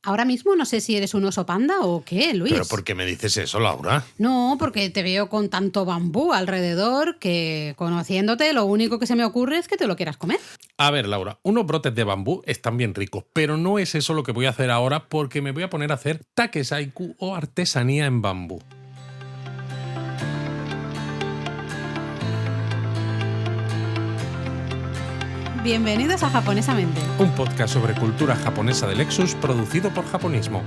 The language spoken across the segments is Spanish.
ahora mismo no sé si eres un oso panda o qué, Luis. ¿Pero por qué me dices eso, Laura? No, porque te veo con tanto bambú alrededor que, conociéndote, lo único que se me ocurre es que te lo quieras comer. A ver, Laura, unos brotes de bambú están bien ricos, pero no es eso lo que voy a hacer ahora porque me voy a poner a hacer takesaiku o artesanía en bambú. Bienvenidos a Japonesamente. Un podcast sobre cultura japonesa de Lexus producido por Japonismo.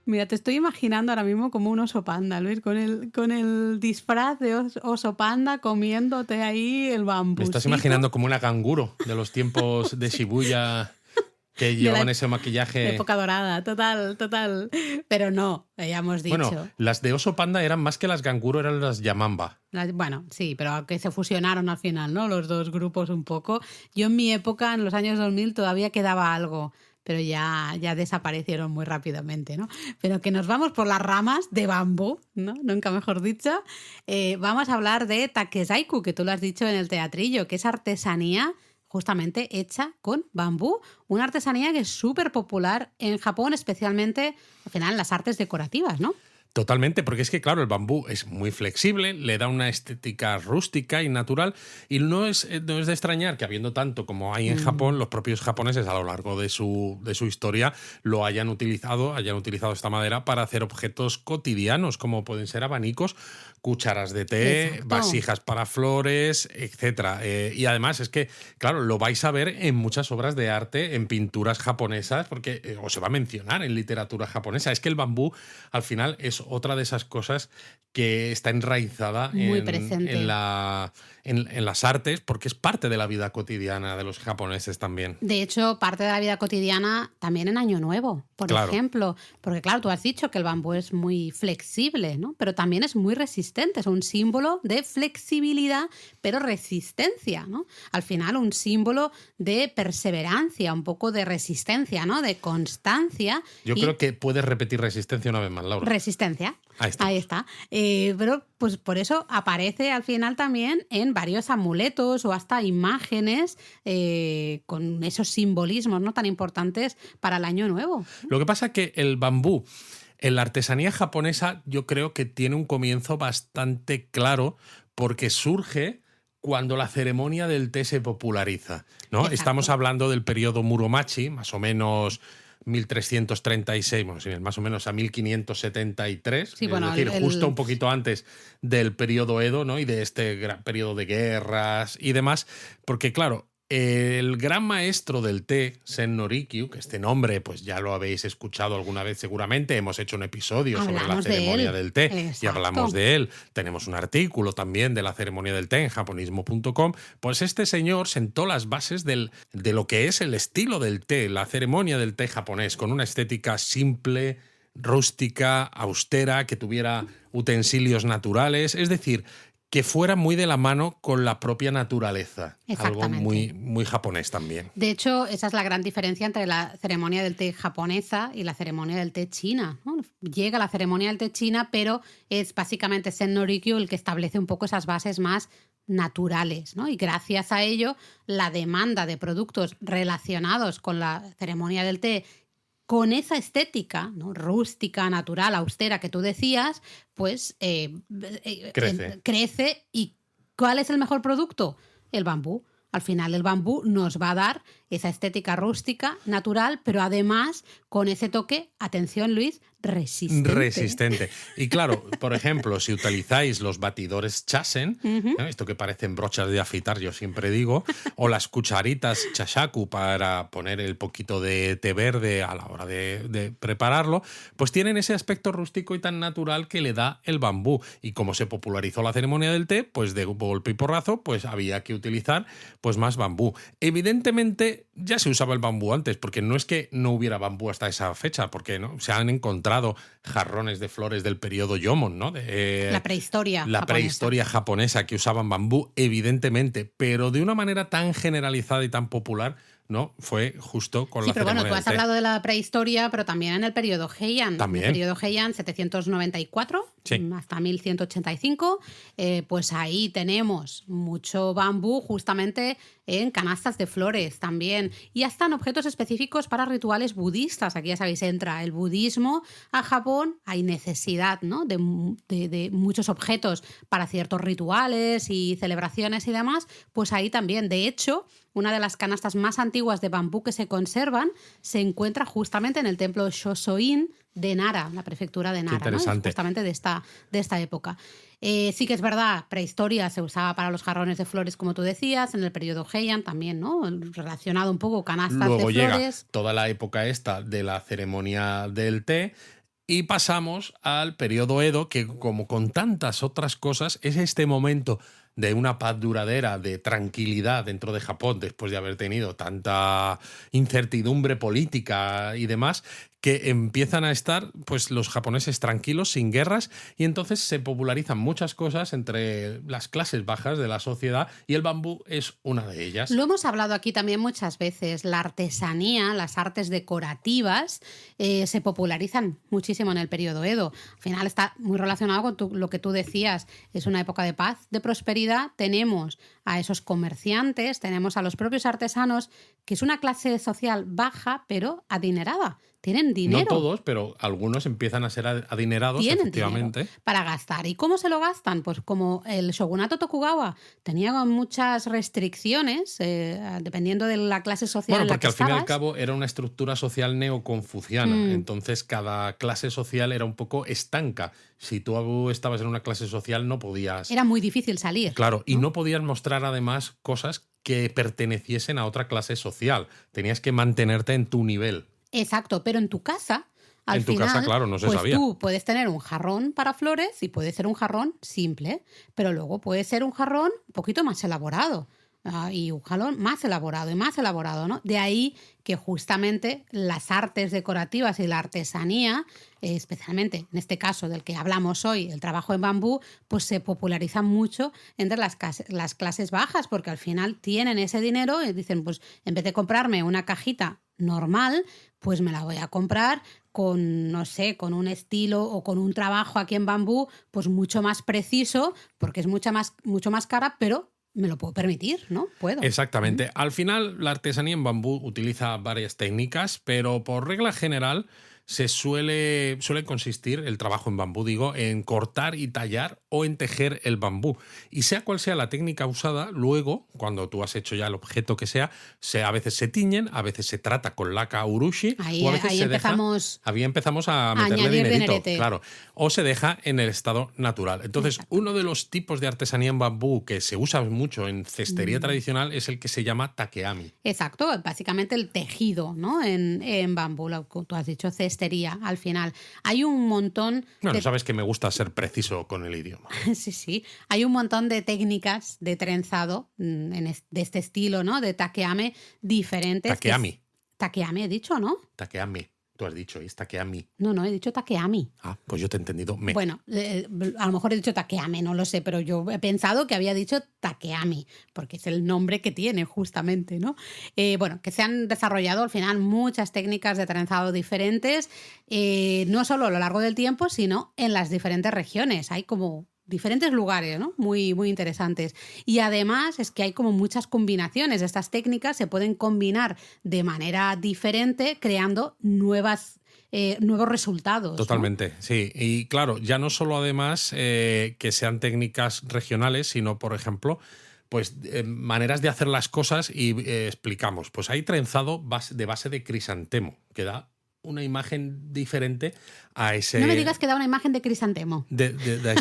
Mira, te estoy imaginando ahora mismo como un oso panda, Luis, con el disfraz de oso panda comiéndote ahí el bambú. Me estás imaginando como una canguro de los tiempos de Shibuya que llevaban ese maquillaje. Época dorada, total. Pero no, ya hemos dicho. Bueno, las de oso panda eran más que las canguro, eran las yamamba. Bueno, sí, pero que se fusionaron al final, ¿no? Los dos grupos un poco. Yo en mi época, en los años 2000, todavía quedaba algo, pero ya desaparecieron muy rápidamente, ¿no? Pero que nos vamos por las ramas de bambú, ¿no? Nunca mejor dicho. Vamos a hablar de takesaiku, que tú lo has dicho en el teatrillo, que es artesanía justamente hecha con bambú, una artesanía que es súper popular en Japón, especialmente al final en las artes decorativas, ¿no? Totalmente, porque es que, claro, el bambú es muy flexible, le da una estética rústica y natural, y no es de extrañar que, habiendo tanto como hay en Japón, los propios japoneses a lo largo de su historia lo hayan utilizado esta madera para hacer objetos cotidianos, como pueden ser abanicos, cucharas de té, Exacto. vasijas para flores, etcétera. Y además es que, claro, lo vais a ver en muchas obras de arte, en pinturas japonesas, porque os se va a mencionar en literatura japonesa. Es que el bambú, al final, es otra de esas cosas que está enraizada en las artes, porque es parte de la vida cotidiana de los japoneses también. De hecho, parte de la vida cotidiana también en Año Nuevo, por ejemplo. Porque claro, tú has dicho que el bambú es muy flexible, ¿no? Pero también es muy resistente, es un símbolo de flexibilidad, pero resistencia, ¿no? Al final, un símbolo de perseverancia, un poco de resistencia, ¿no? De constancia. Yo creo que puedes repetir resistencia una vez más, Laura. Resistencia. Ahí está. Pero pues por eso aparece al final también en varios amuletos o hasta imágenes con esos simbolismos, ¿no?, tan importantes para el Año Nuevo. Lo que pasa es que el bambú en la artesanía japonesa yo creo que tiene un comienzo bastante claro porque surge cuando la ceremonia del té se populariza, ¿no? Exacto. Estamos hablando del periodo Muromachi, más o menos 1336, bueno, sí, más o menos a 1573, sí, bueno, es decir, justo un poquito antes del periodo Edo, ¿no? Y de este gran periodo de guerras y demás, porque claro, el gran maestro del té, Sen no Rikyu, que este nombre pues ya lo habéis escuchado alguna vez seguramente, hemos hecho un episodio sobre la ceremonia del té. Exacto. Y hablamos de él. Tenemos un artículo también de la ceremonia del té en japonismo.com. Pues este señor sentó las bases de lo que es el estilo del té, la ceremonia del té japonés, con una estética simple, rústica, austera, que tuviera utensilios naturales, es decir, que fuera muy de la mano con la propia naturaleza. Algo muy, muy japonés también. De hecho, esa es la gran diferencia entre la ceremonia del té japonesa y la ceremonia del té china, ¿no? Llega la ceremonia del té china, pero es básicamente Sen no Rikyu el que establece un poco esas bases más naturales, ¿no? Y gracias a ello, la demanda de productos relacionados con la ceremonia del té, con esa estética, ¿no?, rústica, natural, austera que tú decías, pues crece. ¿Y cuál es el mejor producto? El bambú. Al final el bambú nos va a dar esa estética rústica, natural, pero además con ese toque, atención Luis, resistente. Y claro, por ejemplo, si utilizáis los batidores Chasen, ¿no?, esto que parecen brochas de afeitar, yo siempre digo, o las cucharitas Chashaku para poner el poquito de té verde a la hora de prepararlo, pues tienen ese aspecto rústico y tan natural que le da el bambú. Y como se popularizó la ceremonia del té, pues de golpe y porrazo, pues había que utilizar pues más bambú. Evidentemente ya se usaba el bambú antes, porque no es que no hubiera bambú hasta esa fecha, porque ¿no?, se han encontrado jarrones de flores del periodo Yomon, ¿no? La prehistoria japonesa. Prehistoria japonesa que usaban bambú, evidentemente, pero de una manera tan generalizada y tan popular, ¿no? Fue justo con la ceremonia del té. Sí, pero bueno, tú has hablado de la prehistoria, pero también en el periodo Heian. También. En el periodo Heian, 794 Sí. hasta 1185, pues ahí tenemos mucho bambú justamente en canastas de flores también y hasta en objetos específicos para rituales budistas. Aquí ya sabéis, entra el budismo a Japón, hay necesidad, ¿no?, de muchos objetos para ciertos rituales y celebraciones y demás, pues ahí también. De hecho, una de las canastas más antiguas de bambú que se conservan se encuentra justamente en el templo Shosoin de Nara, la prefectura de Nara, ¿no? Interesante. Justamente de esta época. Sí que es verdad, prehistoria se usaba para los jarrones de flores, como tú decías, en el periodo Heian también, ¿no? Relacionado un poco canastas Luego de llega flores. toda la época esta de la ceremonia del té y pasamos al periodo Edo, que como con tantas otras cosas, es este momento de una paz duradera, de tranquilidad dentro de Japón, después de haber tenido tanta incertidumbre política y demás, que empiezan a estar pues los japoneses tranquilos, sin guerras, y entonces se popularizan muchas cosas entre las clases bajas de la sociedad y el bambú es una de ellas. Lo hemos hablado aquí también muchas veces. La artesanía, las artes decorativas, se popularizan muchísimo en el periodo Edo. Al final está muy relacionado con lo que tú decías. Es una época de paz, de prosperidad. Tenemos a esos comerciantes, tenemos a los propios artesanos, que es una clase social baja, pero adinerada. Tienen dinero. No todos, pero algunos empiezan a ser adinerados, Tienen efectivamente. dinero para gastar. ¿Y cómo se lo gastan? Pues como el shogunato Tokugawa tenía muchas restricciones, dependiendo de la clase social Bueno, en la porque que al fin y al estabas. cabo era una estructura social neoconfuciana, entonces cada clase social era un poco estanca. Si tú estabas en una clase social no podías... Era muy difícil salir. Claro, y no podías mostrar además cosas que perteneciesen a otra clase social. Tenías que mantenerte en tu nivel. Exacto, pero en tu casa, al En tu final, casa, claro, no se pues sabía. tú puedes tener un jarrón para flores y puede ser un jarrón simple, pero luego puede ser un jarrón un poquito más elaborado. Y un jarrón más elaborado y más elaborado, ¿no? De ahí que justamente las artes decorativas y la artesanía, especialmente en este caso del que hablamos hoy, el trabajo en bambú, pues se popularizan mucho entre las clases bajas, porque al final tienen ese dinero y dicen, pues en vez de comprarme una cajita normal, pues me la voy a comprar con, no sé, con un estilo o con un trabajo aquí en bambú, pues mucho más preciso, porque es mucho más cara, pero me lo puedo permitir, ¿no? Puedo. Exactamente. Al final, la artesanía en bambú utiliza varias técnicas, pero por regla general suele consistir el trabajo en bambú, digo, en cortar y tallar o en tejer el bambú. Y sea cual sea la técnica usada, luego, cuando tú has hecho ya el objeto que sea, a veces se tiñen, a veces se trata con laca urushi, Ahí, o a veces ahí empezamos empezamos a meterle añadir dinerito, dinerete. claro, o se deja en el estado natural. Entonces, uno de los tipos de artesanía en bambú que se usa mucho en cestería tradicional es el que se llama takeami. Exacto, básicamente el tejido, ¿no? En bambú, lo que tú has dicho, cestería al final. Hay un montón Bueno, sabes que me gusta ser preciso con el idioma. Sí, hay un montón de técnicas de trenzado de este estilo, ¿no? De takeame diferentes. Takeami. Takeame he dicho, ¿no? Takeami. Tú has dicho, es takeami. No, he dicho takeami. Ah, pues yo te he entendido. Bueno, a lo mejor he dicho takeame, no lo sé, pero yo he pensado que había dicho takeami, porque es el nombre que tiene justamente, ¿no? Bueno, que se han desarrollado al final muchas técnicas de trenzado diferentes, no solo a lo largo del tiempo, sino en las diferentes regiones. Hay como diferentes lugares, ¿no? Muy, muy interesantes. Y además es que hay como muchas combinaciones de estas técnicas, se pueden combinar de manera diferente, creando nuevos resultados. Totalmente, ¿no? sí. Y claro, ya no solo además que sean técnicas regionales, sino, por ejemplo, pues maneras de hacer las cosas y explicamos. Pues hay trenzado de base de crisantemo, que da una imagen diferente a ese... No me digas que da una imagen de crisantemo.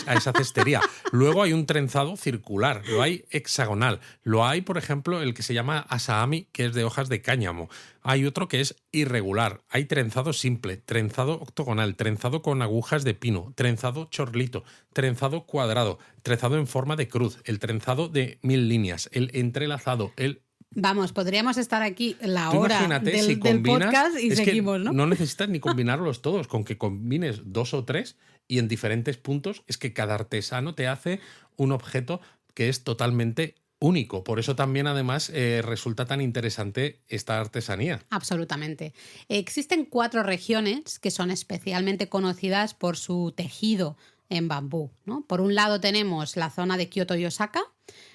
A esa cestería. Luego hay un trenzado circular, lo hay hexagonal, lo hay, por ejemplo, el que se llama asahami, que es de hojas de cáñamo. Hay otro que es irregular, hay trenzado simple, trenzado octogonal, trenzado con agujas de pino, trenzado chorlito, trenzado cuadrado, trenzado en forma de cruz, el trenzado de 1000 líneas, el entrelazado, el... Vamos, podríamos estar aquí la Tú hora imagínate del, si del combinas, podcast y es seguimos, que ¿no? No necesitas ni combinarlos todos, con que combines 2 o 3 y en diferentes puntos, es que cada artesano te hace un objeto que es totalmente único. Por eso también, además, resulta tan interesante esta artesanía. Absolutamente. Existen 4 regiones que son especialmente conocidas por su tejido en bambú, ¿no? Por un lado tenemos la zona de Kioto y Osaka,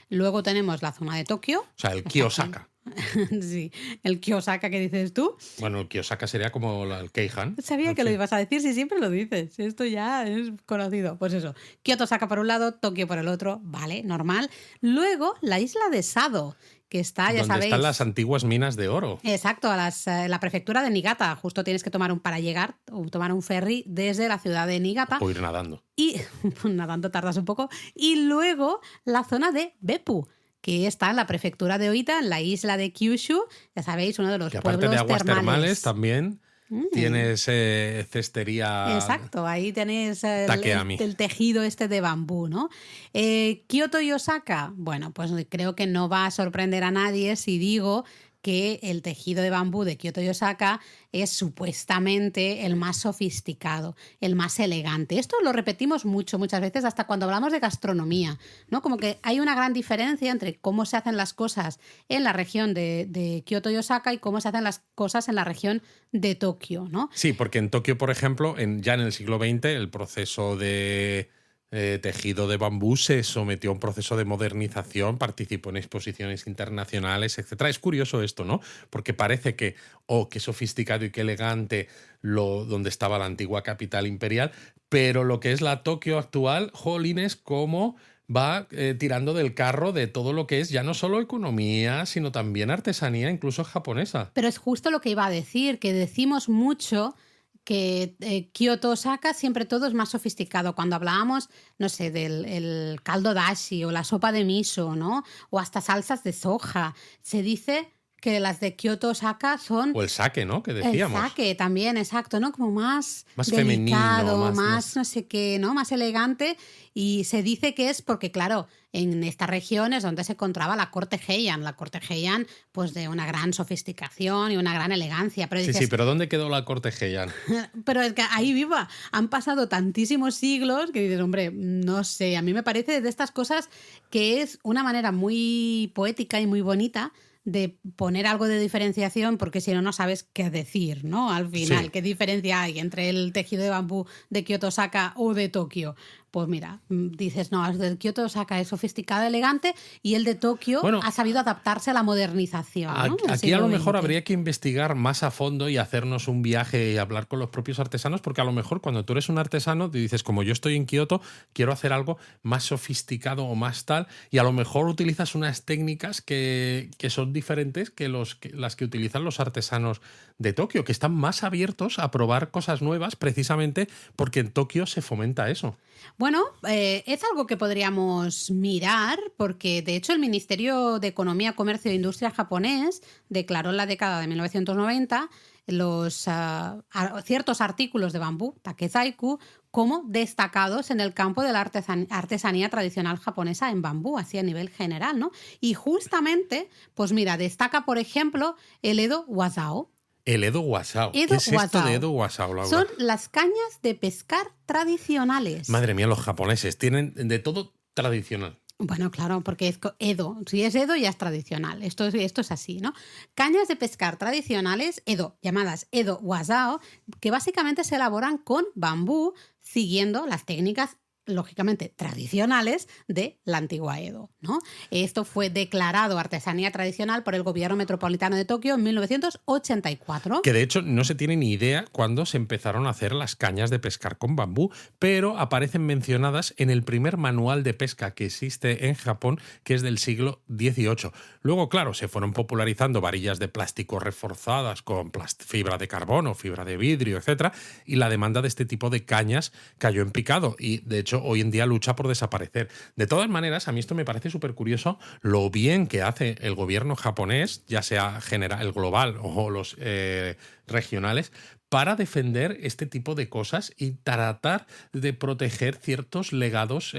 luego tenemos la zona de Tokio. O sea, el Kiyosaka. Sí, el Kiyosaka que dices tú. Bueno, el Kiyosaka sería como el Keihan. Sabía que lo ibas a decir, si siempre lo dices. Esto ya es conocido. Pues eso, Kioto Osaka por un lado, Tokio por el otro, vale, normal. Luego, la isla de Sado, que está, ya donde sabéis... están las antiguas minas de oro. Exacto, la prefectura de Niigata. Justo tienes que tomar tomar un ferry desde la ciudad de Niigata. O ir nadando. Y nadando tardas un poco. Y luego la zona de Beppu, que está en la prefectura de Oita, en la isla de Kyushu. Ya sabéis, uno de los que pueblos aparte de aguas termales también tienes cestería. Exacto, ahí tenéis Takeami. el tejido este de bambú, ¿no? Kioto y Osaka, bueno, pues creo que no va a sorprender a nadie si digo que el tejido de bambú de Kioto y Osaka es supuestamente el más sofisticado, el más elegante. Esto lo repetimos muchas veces, hasta cuando hablamos de gastronomía, ¿no? Como que hay una gran diferencia entre cómo se hacen las cosas en la región de Kioto y Osaka y cómo se hacen las cosas en la región de Tokio, ¿no? Sí, porque en Tokio, por ejemplo, ya en el siglo XX, el proceso de tejido de bambú se sometió a un proceso de modernización, participó en exposiciones internacionales, etcétera. Es curioso esto, ¿no? Porque parece que, qué sofisticado y qué elegante donde estaba la antigua capital imperial, pero lo que es la Tokio actual, jolines, cómo va tirando del carro de todo lo que es ya no solo economía, sino también artesanía, incluso japonesa. Pero es justo lo que iba a decir, que decimos mucho que Kioto, Osaka, siempre todo es más sofisticado. Cuando hablábamos, no sé, del el caldo dashi o la sopa de miso, ¿no? O hasta salsas de soja, se dice que las de Kioto, Osaka son... O el sake, ¿no? Que decíamos. El sake también, exacto, ¿no? Como más delicado, femenino, más más no sé qué, ¿no? Más elegante. Y se dice que es porque, claro, en estas regiones donde se encontraba la corte Heian. La corte Heian, pues de una gran sofisticación y una gran elegancia. Pero dices, sí, pero ¿dónde quedó la corte Heian? Pero es que ahí viva, han pasado tantísimos siglos que dices, hombre, no sé, a mí me parece de estas cosas que es una manera muy poética y muy bonita de poner algo de diferenciación, porque si no, no sabes qué decir, ¿no? Al final, Sí. ¿qué diferencia hay entre el tejido de bambú de Kioto, Osaka o de Tokio? Pues mira, dices, no, el de Kioto, Osaka es sofisticado, elegante, y el de Tokio ha sabido adaptarse a la modernización, ¿no? Aquí a lo mejor habría que investigar más a fondo y hacernos un viaje y hablar con los propios artesanos, porque a lo mejor cuando tú eres un artesano te dices, como yo estoy en Kioto, quiero hacer algo más sofisticado o más tal, y a lo mejor utilizas unas técnicas que son diferentes que las que utilizan los artesanos de Tokio, que están más abiertos a probar cosas nuevas precisamente porque en Tokio se fomenta eso. Bueno, es algo que podríamos mirar porque, de hecho, el Ministerio de Economía, Comercio e Industria japonés declaró en la década de 1990 ciertos artículos de bambú, takezaiku, como destacados en el campo de la artesanía tradicional japonesa en bambú, así a nivel general, ¿no? Y justamente, pues mira, destaca, por ejemplo, el Edo Wasao. El Edo Wasao. ¿Qué es esto de Edo Wasao, Laura? Son las cañas de pescar tradicionales. Madre mía, los japoneses tienen de todo tradicional. Bueno, claro, porque es Edo. Si es Edo, ya es tradicional. Esto es así, ¿no? Cañas de pescar tradicionales, Edo, llamadas Edo Wasao, que básicamente se elaboran con bambú, siguiendo las técnicas lógicamente tradicionales de la antigua Edo, ¿no? Esto fue declarado artesanía tradicional por el gobierno metropolitano de Tokio en 1984. Que de hecho no se tiene ni idea cuándo se empezaron a hacer las cañas de pescar con bambú, pero aparecen mencionadas en el primer manual de pesca que existe en Japón, que es del siglo XVIII. Luego, claro, se fueron popularizando varillas de plástico reforzadas con fibra de carbono, fibra de vidrio, etc. Y la demanda de este tipo de cañas cayó en picado y, de hecho, hoy en día lucha por desaparecer. De todas maneras, a mí esto me parece súper curioso lo bien que hace el gobierno japonés, ya sea general, el global o los regionales, para defender este tipo de cosas y tratar de proteger ciertos legados,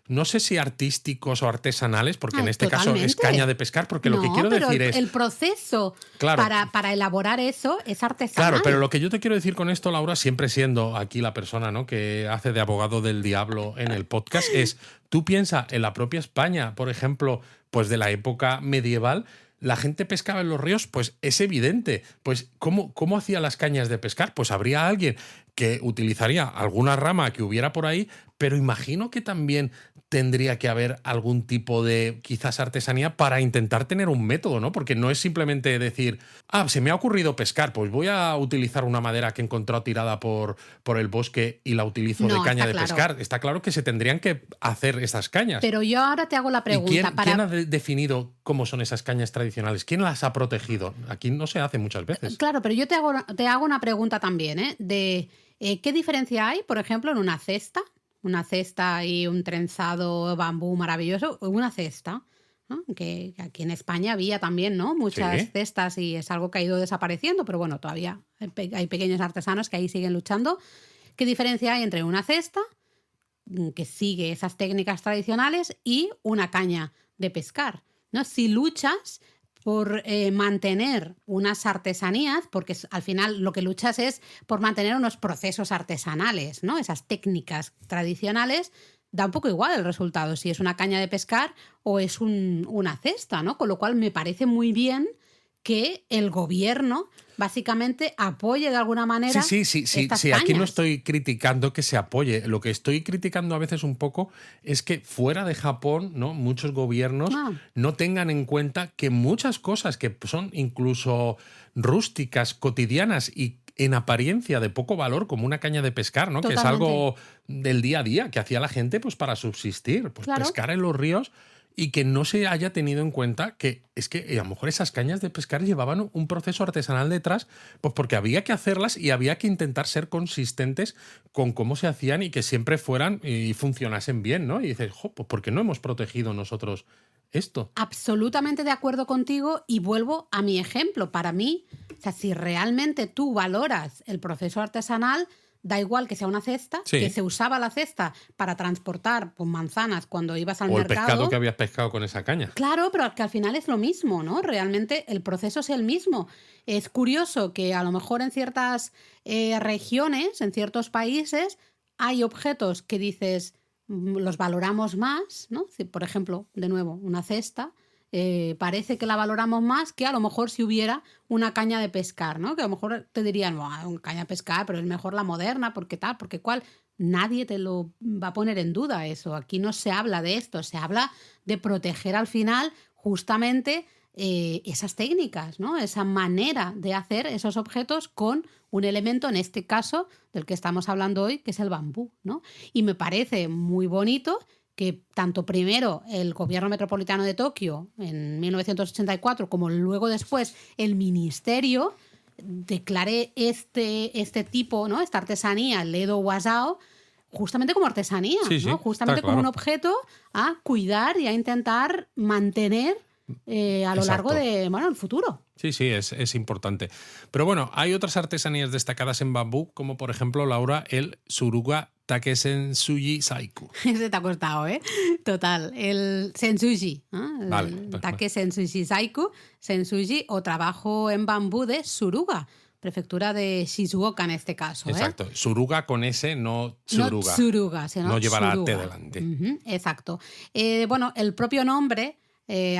no sé si artísticos o artesanales, porque en este caso es caña de pescar, porque lo que quiero decir es... el proceso claro, para elaborar eso es artesanal. Claro, pero lo que yo te quiero decir con esto, Laura, siempre siendo aquí la persona, ¿no?, que hace de abogado del diablo en el podcast, es, tú piensa en la propia España, por ejemplo, pues de la época medieval, la gente pescaba en los ríos, pues es evidente. Pues ¿cómo hacía las cañas de pescar? Pues habría alguien que utilizaría alguna rama que hubiera por ahí, pero imagino que también tendría que haber algún tipo de, quizás, artesanía para intentar tener un método, ¿no? Porque no es simplemente decir, se me ha ocurrido pescar, pues voy a utilizar una madera que he encontrado tirada por el bosque y la utilizo de No, caña está de claro. pescar. Está claro que se tendrían que hacer esas cañas. Pero yo ahora te hago la ¿Y pregunta. quién ha definido cómo son esas cañas tradicionales? ¿Quién las ha protegido? Aquí no se hace muchas veces. Claro, pero yo te hago una pregunta también, ¿eh? ¿Qué diferencia hay, por ejemplo, en una cesta? Una cesta y un trenzado bambú maravilloso, una cesta, ¿no? Que aquí en España había también, ¿no? Muchas Sí. cestas y es algo que ha ido desapareciendo, pero bueno, todavía hay pequeños artesanos que ahí siguen luchando. ¿Qué diferencia hay entre una cesta, que sigue esas técnicas tradicionales, y una caña de pescar, ¿no? Si luchas por mantener unas artesanías, porque al final lo que luchas es por mantener unos procesos artesanales, ¿no? Esas técnicas tradicionales, da un poco igual el resultado, si es una caña de pescar o es una cesta, ¿no? Con lo cual me parece muy bien que el gobierno básicamente apoye de alguna manera Sí, estas aquí no cañas. estoy criticando que se apoye. Lo que estoy criticando a veces un poco es que fuera de Japón, ¿no? Muchos gobiernos Ah. no tengan en cuenta que muchas cosas que son incluso rústicas, cotidianas y en apariencia de poco valor, como una caña de pescar, ¿no? Que es Totalmente. algo del día a día que hacía la gente pues para subsistir, pues Claro. pescar en los ríos, y que no se haya tenido en cuenta que es que a lo mejor esas cañas de pescar llevaban un proceso artesanal detrás, pues porque había que hacerlas y había que intentar ser consistentes con cómo se hacían y que siempre fueran y funcionasen bien, ¿no? Y dices, pues ¿por qué no hemos protegido nosotros esto? Absolutamente de acuerdo contigo, y vuelvo a mi ejemplo. Para mí, o sea, si realmente tú valoras el proceso artesanal, da igual que sea una cesta, Sí. que se usaba la cesta para transportar pues, manzanas cuando ibas al O el mercado. pescado que habías pescado con esa caña. Claro, pero que al final es lo mismo, ¿no? Realmente el proceso es el mismo. Es curioso que a lo mejor en ciertas regiones, en ciertos países, hay objetos que dices, los valoramos más, ¿no? Por ejemplo, de nuevo, una cesta, parece que la valoramos más que a lo mejor si hubiera una caña de pescar, ¿no? Que a lo mejor te dirían, una caña de pescar, pero es mejor la moderna, porque tal, porque cual. Nadie te lo va a poner en duda eso. Aquí no se habla de esto, se habla de proteger al final justamente esas técnicas, ¿no? Esa manera de hacer esos objetos con un elemento, en este caso, del que estamos hablando hoy, que es el bambú, ¿no? Y me parece muy bonito que tanto primero el gobierno metropolitano de Tokio en 1984 como luego después el ministerio declaré este tipo, ¿no? Esta artesanía, el Edo Wasao, justamente como artesanía, Sí, sí, ¿no? está Justamente como un claro. objeto a cuidar y a intentar mantener a lo largo Exacto. de, bueno, el futuro. Sí, es importante. Pero bueno, hay otras artesanías destacadas en bambú, como por ejemplo, Laura, el Suruga Takesensuji Saiku. Ese te ha costado, ¿eh? Total. El sensuji, ¿no? Vale, El pues, take sensuji saiku, sensuji o trabajo en bambú de Suruga, prefectura de Shizuoka en este caso. Exacto. Suruga con S, no Tsuruga. No Tsuruga, sino No lleva la T Suruga. delante. Ujú, exacto. Bueno, el propio nombre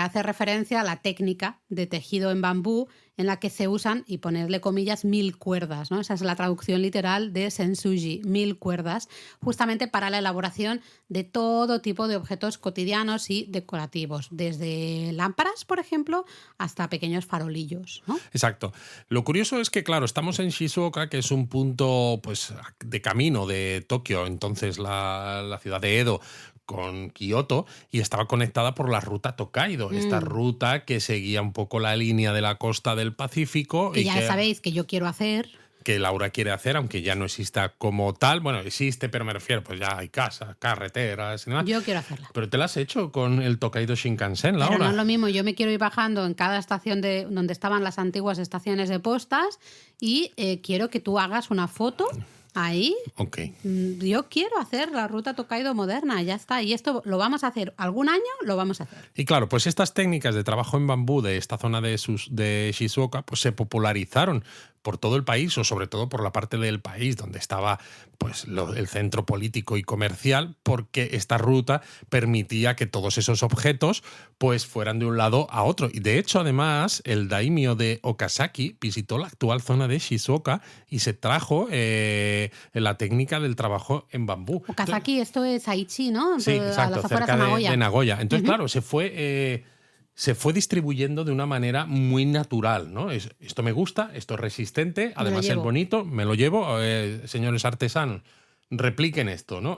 hace referencia a la técnica de tejido en bambú en la que se usan, y ponerle comillas, 1000 cuerdas, ¿no? Esa es la traducción literal de sensuji, 1000 cuerdas, justamente para la elaboración de todo tipo de objetos cotidianos y decorativos, desde lámparas, por ejemplo, hasta pequeños farolillos, ¿no? Exacto. Lo curioso es que, claro, estamos en Shizuoka, que es un punto pues, de camino de Tokio, entonces la ciudad de Edo, con Kioto, y estaba conectada por la ruta Tokaido, esta ruta que seguía un poco la línea de la costa del Pacífico. Que y ya sabéis que yo quiero hacer. Que Laura quiere hacer, aunque ya no exista como tal. Bueno, existe, pero me refiero, pues ya hay casas, carreteras y demás. Yo quiero hacerla. Pero te la has hecho con el Tokaido Shinkansen, Laura. Pero no es lo mismo, yo me quiero ir bajando en cada estación donde estaban las antiguas estaciones de postas y quiero que tú hagas una foto ahí. Ok. Yo quiero hacer la ruta Tokaido moderna, ya está. Y esto lo vamos a hacer algún año, lo vamos a hacer. Y claro, pues estas técnicas de trabajo en bambú de esta zona de Shizuoka pues se popularizaron por todo el país, o sobre todo por la parte del país donde estaba pues, el centro político y comercial, porque esta ruta permitía que todos esos objetos pues, fueran de un lado a otro. Y de hecho, además, el daimyo de Okazaki visitó la actual zona de Shizuoka y se trajo la técnica del trabajo en bambú. Okazaki, esto es Aichi, ¿no? Sí, A exacto, las afueras cerca de Nagoya. de Nagoya. Entonces, claro, se fue distribuyendo de una manera muy natural, ¿no? Esto me gusta, esto es resistente, además es bonito, me lo llevo, señores artesanos, repliquen esto, ¿no?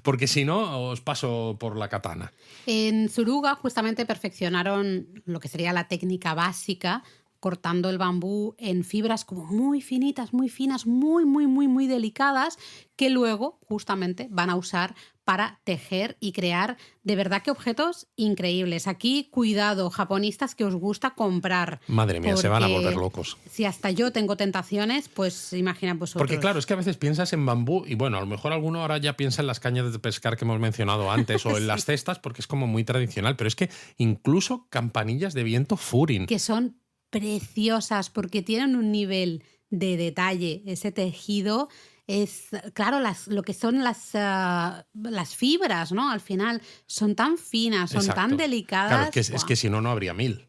Porque si no, os paso por la katana. En Suruga justamente perfeccionaron lo que sería la técnica básica, cortando el bambú en fibras como muy finitas, muy finas, muy, muy, muy, muy delicadas, que luego justamente van a usar para tejer y crear de verdad que objetos increíbles. Aquí, cuidado, japonistas que os gusta comprar. Madre mía, se van a volver locos. Si hasta yo tengo tentaciones, pues imagina vosotros. Porque claro, es que a veces piensas en bambú y bueno, a lo mejor alguno ahora ya piensa en las cañas de pescar que hemos mencionado antes o en las cestas porque es como muy tradicional, pero es que incluso campanillas de viento furin. Que son preciosas porque tienen un nivel de detalle, ese tejido es, claro, lo que son las fibras, ¿no? Al final son tan finas, son tan delicadas. Claro, es que si no, no habría 1000.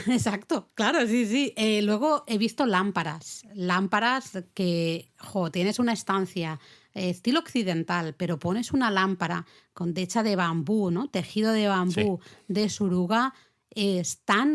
Exacto, claro, sí, sí. Luego he visto lámparas que, tienes una estancia estilo occidental, pero pones una lámpara hecha de bambú, ¿no? Tejido de bambú, de Suruga,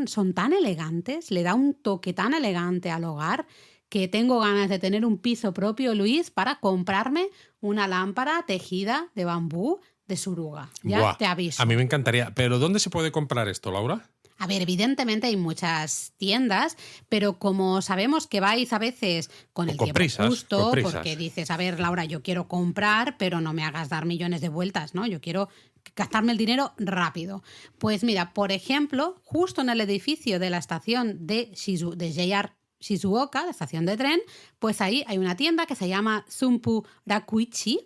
son tan elegantes, le da un toque tan elegante al hogar que tengo ganas de tener un piso propio, Luis, para comprarme una lámpara tejida de bambú de Suruga. Ya te aviso. A mí me encantaría. ¿Pero dónde se puede comprar esto, Laura? A ver, evidentemente hay muchas tiendas, pero como sabemos que vais a veces con el tiempo justo, porque dices, a ver, Laura, yo quiero comprar, pero no me hagas dar millones de vueltas, ¿no? Yo quiero gastarme el dinero rápido. Pues mira, por ejemplo, justo en el edificio de la estación de JR Shizuoka, la estación de tren, pues ahí hay una tienda que se llama Sunpu Rakuichi,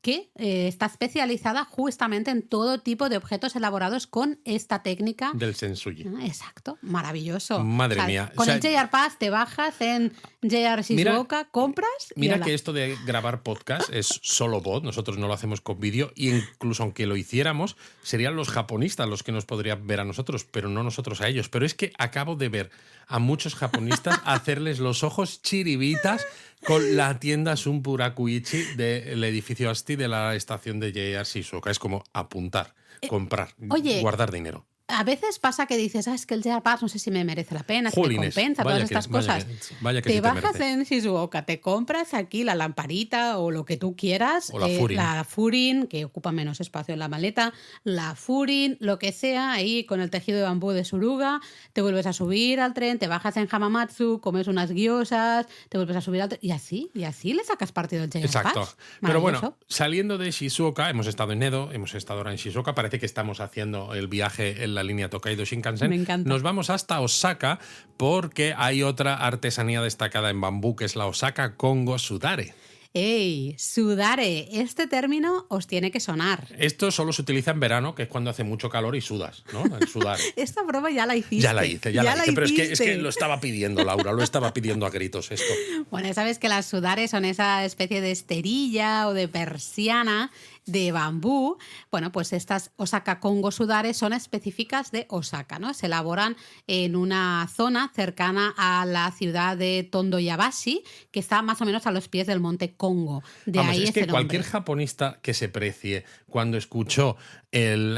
que está especializada justamente en todo tipo de objetos elaborados con esta técnica. Del sensuji. Exacto, maravilloso. Madre mía. Con el JR Pass te bajas en JR Shizuoka, compras y Mira que esto de grabar podcast es solo voz, nosotros no lo hacemos con vídeo, y incluso aunque lo hiciéramos, serían los japonistas los que nos podrían ver a nosotros, pero no nosotros a ellos. Pero es que acabo de ver a muchos japonistas hacerles los ojos chiribitas con la tienda Sunpu Rakuichi del edificio Asti de la estación de JR Shizuoka. Es como apuntar, comprar, guardar dinero. A veces pasa que dices, es que el JR Pass no sé si me merece la pena, si me compensa, todas estas cosas. Vaya que te sí bajas en Shizuoka, te compras aquí la lamparita o lo que tú quieras, o la Furin, que ocupa menos espacio en la maleta, la Furin, lo que sea, ahí con el tejido de bambú de Suruga, te vuelves a subir al tren, te bajas en Hamamatsu, comes unas gyozas, te vuelves a subir al tren, y así le sacas partido del JR Pass. Exacto. Pero bueno, saliendo de Shizuoka, hemos estado en Edo, hemos estado ahora en Shizuoka, parece que estamos haciendo el viaje en la línea Tokaido Shinkansen. Me encanta. Nos vamos hasta Osaka porque hay otra artesanía destacada en bambú que es la Osaka Kongo Sudare. ¡Ey! Sudare. Este término os tiene que sonar. Esto solo se utiliza en verano, que es cuando hace mucho calor y sudas, ¿no? El sudare. Esta broma ya la hiciste. Ya la hice. Pero es que lo estaba pidiendo, Laura, lo estaba pidiendo a gritos esto. Bueno, ya sabes que las sudares son esa especie de esterilla o de persiana de bambú. Bueno, pues estas Osaka Kongo Sudare son específicas de Osaka, ¿no? Se elaboran en una zona cercana a la ciudad de Tondoyabashi, que está más o menos a los pies del monte Congo. De ahí es ese que nombre. Cualquier japonista que se precie cuando escuchó el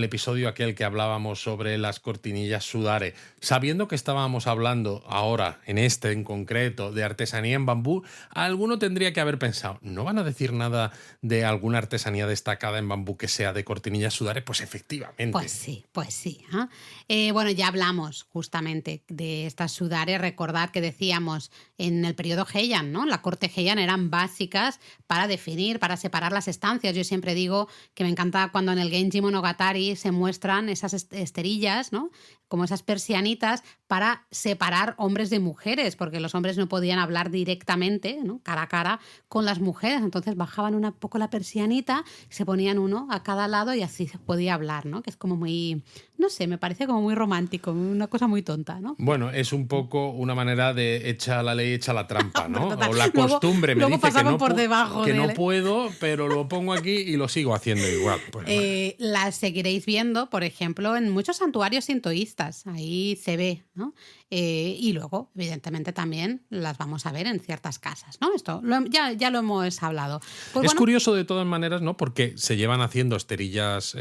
episodio aquel que hablábamos sobre las cortinillas Sudare, sabiendo que estábamos hablando ahora, en este en concreto, de artesanía en bambú, alguno tendría que haber pensado, ¿no van a decir nada de alguna artesanía destacada en bambú que sea de cortinillas Sudare? Pues efectivamente. Pues sí. Bueno, ya hablamos justamente de estas Sudare. Recordad que decíamos en el periodo Heian, ¿no? La corte Heian eran básicas para definir, para separar las estancias. Yo siempre digo que me encanta cuando en el Genji Monogatari se muestran esas esterillas, ¿no? Como esas persianitas para separar hombres de mujeres, porque los hombres no podían hablar directamente, ¿no? Cara a cara con las mujeres. Entonces bajaban un poco la persianita, se ponían uno a cada lado y así se podía hablar, ¿no? Que es como muy, no sé, me parece como muy romántico, una cosa muy tonta, ¿no? Bueno, es un poco una manera de echa la ley, echa la trampa, ¿no? Total. O la costumbre me luego dice que pasaban no, por debajo que de no él. puedo, pero lo pongo aquí y lo sigo haciendo igual. Pues, bueno. Las seguiréis viendo, por ejemplo, en muchos santuarios sintoístas. Ahí se ve, ¿no? Y luego, evidentemente, también las vamos a ver en ciertas casas, ¿no? Esto ya lo hemos hablado. Pues Es bueno, curioso de todas maneras, ¿no? Porque se llevan haciendo esterillas,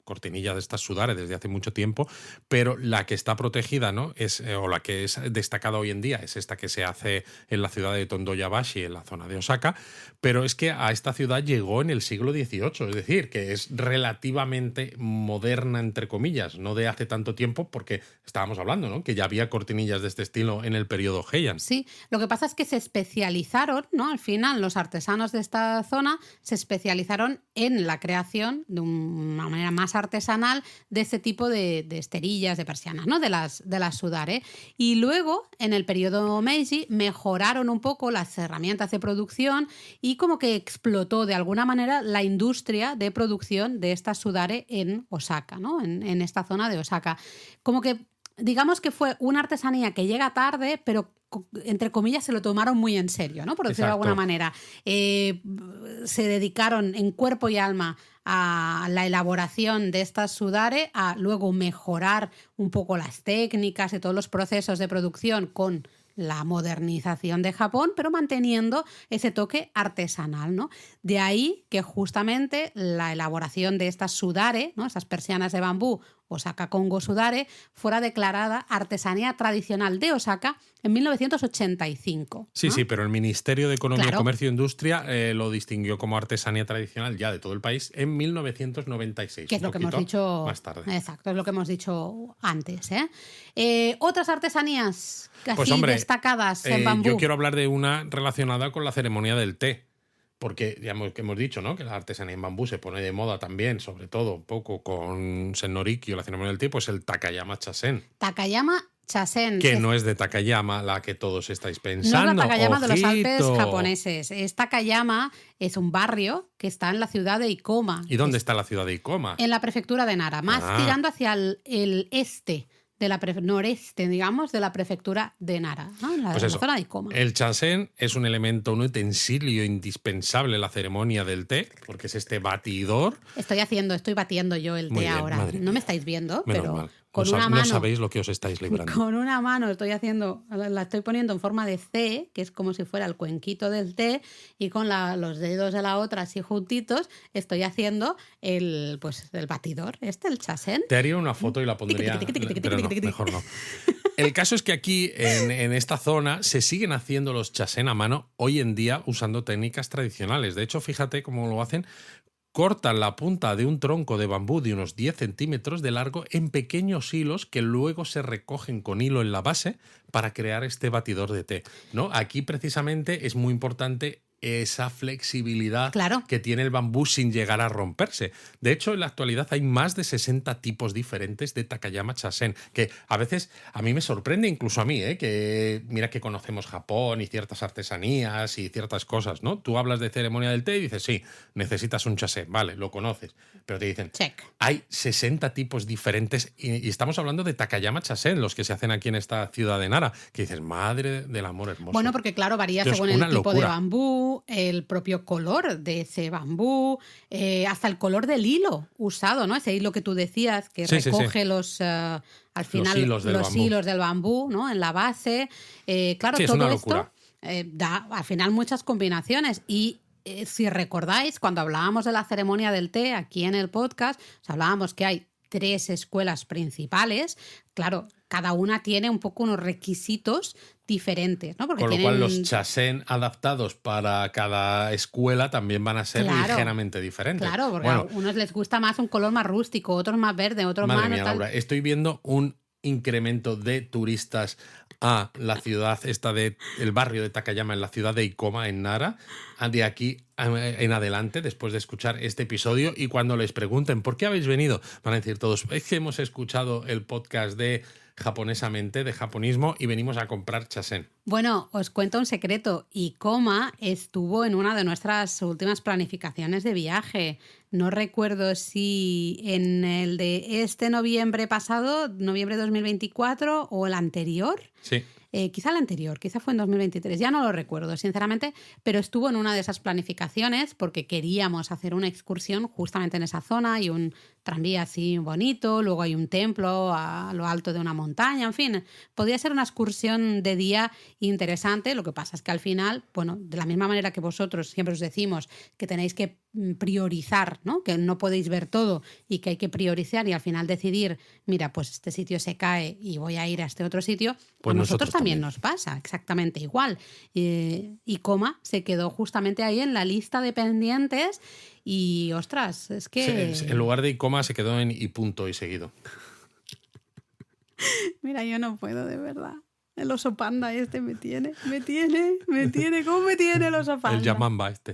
cortinillas de estas sudare desde hace mucho tiempo, pero la que está protegida, ¿no? O la que es destacada hoy en día es esta que se hace en la ciudad de Tondoyabashi, en la zona de Osaka, pero es que a esta ciudad llegó en el siglo XVIII, es decir, que es relativamente moderna, entre comillas, no de hace tanto tiempo, porque estábamos hablando, ¿no? Que ya había cortinillas de este estilo en el periodo Heian. sí, lo que pasa es que se especializaron, ¿no? Al final, los artesanos de esta zona se especializaron en la creación de una manera más artesanal de este tipo de esterillas, de persianas, ¿no? De las sudare. Y luego, en el periodo Meiji, mejoraron un poco las herramientas de producción y como que explotó de alguna manera la industria de producción de estas sudare en Osaka, ¿no? En esta zona de Osaka. Como que digamos que fue una artesanía que llega tarde, pero entre comillas se lo tomaron muy en serio, ¿no? Por decirlo de alguna manera. Se dedicaron en cuerpo y alma a la elaboración de estas sudare, a luego mejorar un poco las técnicas y todos los procesos de producción con la modernización de Japón, pero manteniendo ese toque artesanal, ¿no? De ahí que justamente la elaboración de estas sudare, ¿no? Esas persianas de bambú, Osaka Kongo Sudare, fuera declarada artesanía tradicional de Osaka en 1985. Sí, ¿no? sí, pero el Ministerio de Economía, Claro. Comercio e Industria lo distinguió como artesanía tradicional ya de todo el país en 1996. Que es lo que hemos dicho más tarde. Exacto, es lo que hemos dicho antes. Otras artesanías Pues, así hombre, destacadas en bambú. yo quiero hablar de una relacionada con la ceremonia del té. Porque ya hemos dicho, ¿no? Que la artesanía en bambú se pone de moda también, sobre todo un poco con Sennoriki o la ceremonia del té, pues el Takayama Chasen. Takayama Chasen. Que no es de Takayama la que todos estáis pensando. No es la Takayama de los Alpes ¡Ojito! japoneses. Takayama es un barrio que está en la ciudad de Ikoma. ¿Y dónde está la ciudad de Ikoma? En la prefectura de Nara, más tirando hacia el este. De la noreste, digamos, de la prefectura de Nara, ¿no? En la zona de Ikoma. El chasen es un elemento, un utensilio indispensable en la ceremonia del té, porque es este batidor. Estoy batiendo yo el té ahora. No me estáis viendo, menos pero mal. con no, una mano. No sabéis lo que os estáis librando. Con una mano la estoy poniendo en forma de C, que es como si fuera el cuenquito del té, y con los dedos de la otra así juntitos estoy haciendo el batidor, el chasen. Te haría una foto y la pondría, pero no, mejor no. El caso es que aquí, en esta zona, se siguen haciendo los chasen a mano hoy en día usando técnicas tradicionales. De hecho, fíjate cómo lo hacen. Cortan la punta de un tronco de bambú de unos 10 centímetros de largo en pequeños hilos que luego se recogen con hilo en la base para crear este batidor de té, ¿no? Aquí precisamente es muy importante esa flexibilidad que tiene el bambú sin llegar a romperse. De hecho, en la actualidad hay más de 60 tipos diferentes de Takayama Chasen, que a veces a mí me sorprende, incluso a mí, que mira que conocemos Japón y ciertas artesanías y ciertas cosas, ¿no? Tú hablas de ceremonia del té y dices, sí, necesitas un chasen, vale, lo conoces, pero te dicen, hay 60 tipos diferentes y estamos hablando de Takayama Chasen, los que se hacen aquí en esta ciudad de Nara, que dices, madre del amor hermoso. Bueno, porque claro, varía según el tipo de bambú, el propio color de ese bambú, hasta el color del hilo usado, ¿no? Ese hilo que tú decías que recoge los al final los hilos del bambú, ¿no? En la base. Claro, todo esto da al final muchas combinaciones y si recordáis, cuando hablábamos de la ceremonia del té aquí en el podcast, os hablábamos que hay 3 escuelas principales. Claro, cada una tiene un poco unos requisitos diferentes, ¿no? Porque con lo cual los chasen adaptados para cada escuela también van a ser ligeramente diferentes. Claro, porque a unos les gusta más un color más rústico, otros más verde, otros más... Madre mía, Laura, estoy viendo un incremento de turistas a la ciudad el barrio de Takayama, en la ciudad de Ikoma, en Nara, de aquí en adelante, después de escuchar este episodio. Y cuando les pregunten ¿por qué habéis venido?, van a decir todos: es que hemos escuchado el podcast de Japonesamente, de japonismo, y venimos a comprar chasen. Bueno, os cuento un secreto. Ikoma estuvo en una de nuestras últimas planificaciones de viaje. No recuerdo si en el de este noviembre pasado, noviembre 2024, o el anterior. Sí. Quizá el anterior, quizá fue en 2023, ya no lo recuerdo, sinceramente, pero estuvo en una de esas planificaciones porque queríamos hacer una excursión justamente en esa zona y un tranvía así bonito, luego hay un templo a lo alto de una montaña, en fin, podía ser una excursión de día interesante. Lo que pasa es que al final, bueno, de la misma manera que vosotros siempre os decimos que tenéis que priorizar, ¿no? Que no podéis ver todo y que hay que priorizar y al final decidir, mira, pues este sitio se cae y voy a ir a este otro sitio, pues a nosotros también nos pasa exactamente igual. Ikoma se quedó justamente ahí en la lista de pendientes y, ostras, es que... Sí, en lugar de Ikoma se quedó en y punto y seguido. Mira, yo no puedo, de verdad. El oso panda este me tiene, ¿cómo me tiene el oso panda? El Yamamba este.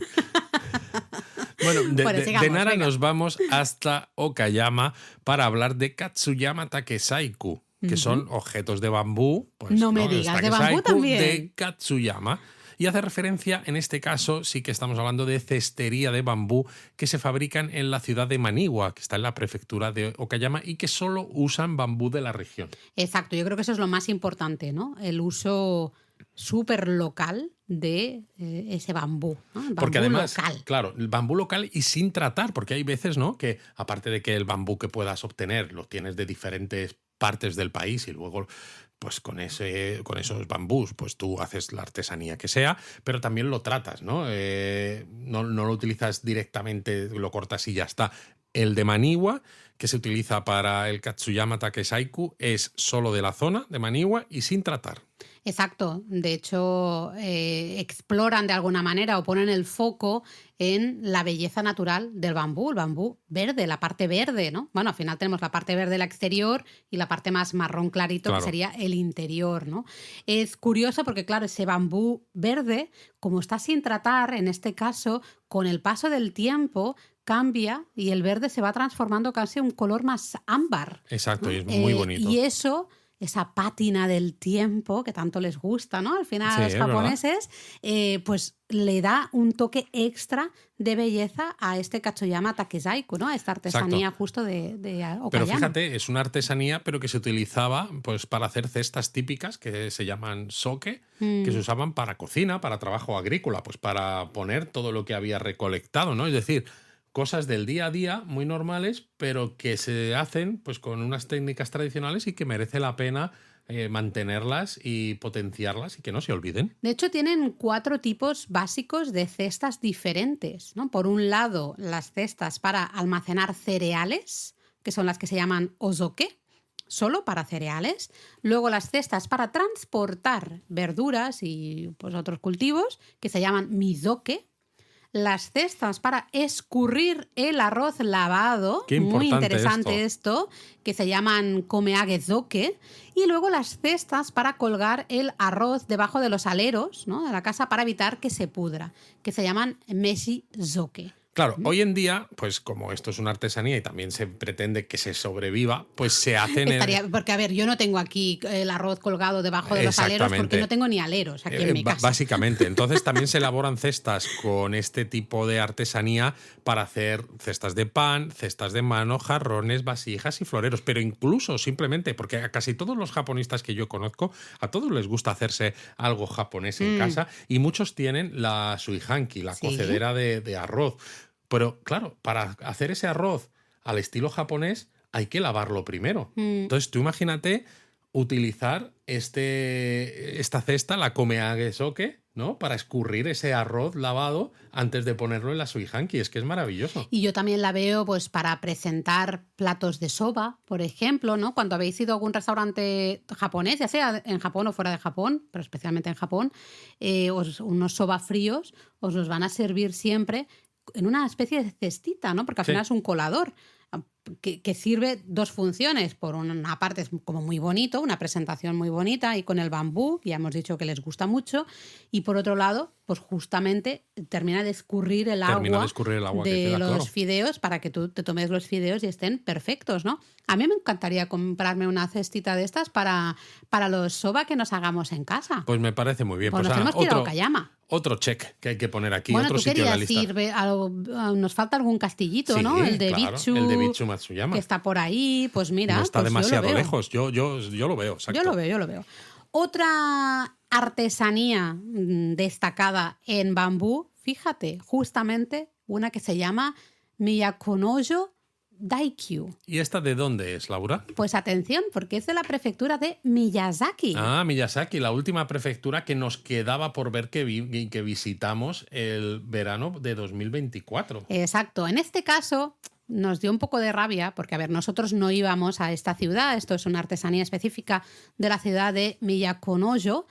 Bueno, de Nara nos vamos hasta Okayama para hablar de Katsuyama Takesaiku, que son objetos de bambú. Pues, no me digas, de bambú también. De Katsuyama. Y hace referencia, en este caso, sí que estamos hablando de cestería de bambú que se fabrican en la ciudad de Maniwa, que está en la prefectura de Okayama, y que solo usan bambú de la región. Exacto, yo creo que eso es lo más importante, ¿no? El uso súper local de ese bambú, ¿no? Bambú porque además, local. Claro, el bambú local y sin tratar, porque hay veces, ¿no?, que aparte de que el bambú que puedas obtener lo tienes de diferentes partes del país y luego pues con esos bambús pues tú haces la artesanía que sea, pero también lo tratas, ¿no? No lo utilizas directamente, lo cortas y ya está. El de Maniwa, que se utiliza para el Katsuyama Takesaiku, es solo de la zona de Maniwa y sin tratar. Exacto. De hecho, exploran de alguna manera o ponen el foco en la belleza natural del bambú, el bambú verde, la parte verde, ¿no? Bueno, al final tenemos la parte verde, la exterior, y la parte más marrón clarito, claro, que sería el interior, ¿no? Es curioso porque, claro, ese bambú verde, como está sin tratar, en este caso, con el paso del tiempo, cambia y el verde se va transformando casi en un color más ámbar. Exacto, ¿no? Y es muy bonito. Y eso... esa pátina del tiempo que tanto les gusta, ¿no? Al final a los japoneses, pues le da un toque extra de belleza a este Katsuyama Takesaiku, ¿no? A esta artesanía. Exacto. Justo de Okayama. Pero fíjate, es una artesanía, pero que se utilizaba pues para hacer cestas típicas que se llaman soke, que se usaban para cocina, para trabajo agrícola, pues para poner todo lo que había recolectado, ¿no? Es decir, cosas del día a día muy normales, pero que se hacen pues con unas técnicas tradicionales y que merece la pena mantenerlas y potenciarlas y que no se olviden. De hecho, tienen 4 tipos básicos de cestas diferentes, ¿no? Por un lado, las cestas para almacenar cereales, que son las que se llaman ozoke, solo para cereales. Luego las cestas para transportar verduras y pues otros cultivos, que se llaman mizoke. Las cestas para escurrir el arroz lavado, muy interesante esto, que se llaman komeagezoke, y luego las cestas para colgar el arroz debajo de los aleros, ¿no?, de la casa para evitar que se pudra, que se llaman meshizoke. Claro, hoy en día, pues como esto es una artesanía y también se pretende que se sobreviva, pues se hacen... Porque, a ver, yo no tengo aquí el arroz colgado debajo de los aleros porque no tengo ni aleros aquí en mi casa. Básicamente. Entonces también se elaboran cestas con este tipo de artesanía para hacer cestas de pan, cestas de mano, jarrones, vasijas y floreros. Pero incluso simplemente, porque a casi todos los japonistas que yo conozco, a todos les gusta hacerse algo japonés en casa y muchos tienen la suihanki, la cocedera de arroz. Pero claro, para hacer ese arroz al estilo japonés hay que lavarlo primero. Entonces tú imagínate utilizar esta cesta, la komeagezoke, ¿no?, para escurrir ese arroz lavado antes de ponerlo en la suihanki. Es que es maravilloso. Y yo también la veo pues para presentar platos de soba, por ejemplo, ¿no? Cuando habéis ido a algún restaurante japonés, ya sea en Japón o fuera de Japón, pero especialmente en Japón, unos soba fríos os los van a servir siempre en una especie de cestita, ¿no? Porque al final es un colador. que sirve dos funciones. Por una parte es como muy bonito, una presentación muy bonita y con el bambú, ya hemos dicho que les gusta mucho, y por otro lado, pues justamente termina de escurrir el agua que de queda los claro. fideos para que tú te tomes los fideos y estén perfectos, ¿no? A mí me encantaría comprarme una cestita de estas para los soba que nos hagamos en casa. Pues me parece muy bien. Pues nos tenemos que ir a Okayama. Otro check que hay que poner aquí, Bueno, otro tú sitio en la querías lista. nos falta algún castillito, Sí, ¿no? El de claro, Bichu. el de Bichu Matsuyama. Que está por ahí, pues mira. No está pues demasiado yo lo veo. lejos. Yo lo veo, exacto. Yo lo veo. Otra artesanía destacada en bambú, fíjate, justamente una que se llama Miyakonojo Daikyu. ¿Y esta de dónde es, Laura? Pues atención, porque es de la prefectura de Miyazaki. Ah, Miyazaki, la última prefectura que nos quedaba por ver que visitamos el verano de 2024. Exacto. En este caso nos dio un poco de rabia porque, a ver, nosotros no íbamos a esta ciudad, esto es una artesanía específica de la ciudad de Miyakonojo.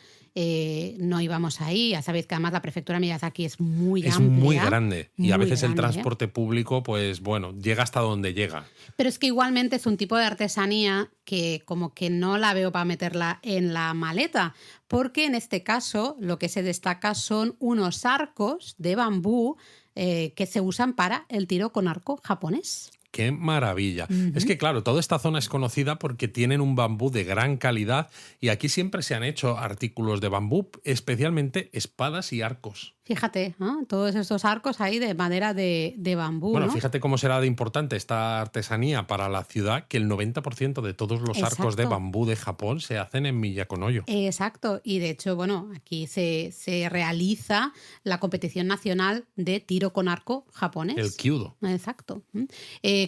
No íbamos ahí, ya sabéis que además la prefectura de Miyazaki es muy amplia. Es muy grande y a muy veces el grande, transporte público, pues bueno, llega hasta donde llega. Pero es que igualmente es un tipo de artesanía que como que no la veo para meterla en la maleta, porque en este caso lo que se destaca son unos arcos de bambú que se usan para el tiro con arco japonés. ¡Qué maravilla! Es que, claro, toda esta zona es conocida porque tienen un bambú de gran calidad y aquí siempre se han hecho artículos de bambú, especialmente espadas y arcos. Fíjate, ¿no? Todos estos arcos ahí de madera de bambú. Bueno, ¿no? fíjate cómo será de importante esta artesanía para la ciudad, que el 90% de todos los arcos de bambú de Japón se hacen en Miyakonojo. Exacto, y de hecho, bueno, aquí se realiza la competición nacional de tiro con arco japonés. El Kyudo. Exacto.